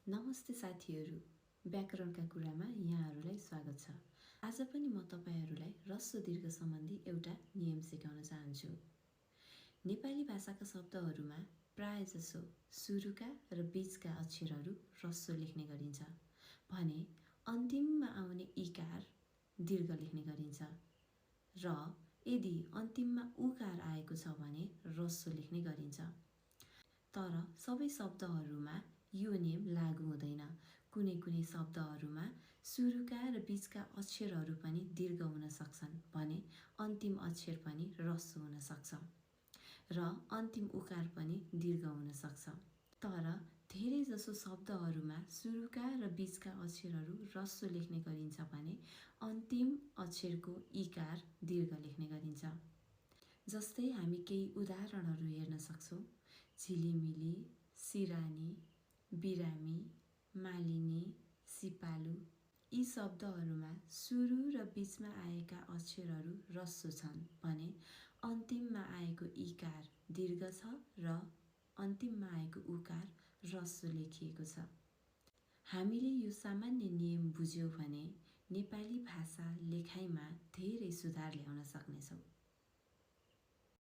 नमस्ते साथीहरू, व्याकरणका कुरामा यहाँहरूलाई स्वागत छ। आज पनि म तपाईहरूलाई ह्रस्व दीर्घ सम्बन्धी एउटा नियम सिकाउन चाहन्छु। नेपाली भाषाका शब्दहरूमा प्रायजसो सुरुका र बीचका अक्षरहरू ह्रस्व लेख्ने गरिन्छ भने अन्तिममा आउने इकार दीर्घ लेख्ने गरिन्छ र यदि अन्तिममा उकार आएको छ भने ह्रस्व लेख्ने गरिन्छ। तर सबै शब्दहरूमा यो नियम लागू हुँदैन। कुनै कुनै शब्दहरूमा सुरुका र बीचका अक्षरहरू पनि दीर्घ हुन सक्छन् भने अन्तिम अक्षर पनि ह्रस्व हुन सक्छ र अन्तिम उकार पनि दीर्घ हुन सक्छ। तर धेरै जसो शब्दहरूमा सुरुका र बीचका अक्षरहरू ह्रस्व लेख्ने गरिन्छ भने अन्तिम अक्षरको इकार दीर्घ लेख्ने गरिन्छ। जस्तै हामी केही उदाहरणहरू हेर्न सक्छौँ। झिलिमिली, सिरानी, बिरामी, मालिनी, सिपालु यी शब्दहरूमा सुरु र बीचमा आएका अक्षरहरू ह्रस्व छन् भने अन्तिममा आएको इकार दीर्घ छ र अन्तिममा आएको उकार ह्रस्व लेखिएको छ। हामीले यो सामान्य नियम बुझ्यौँ भने नेपाली भाषा लेखाइमा धेरै सुधार ल्याउन सक्नेछौँ।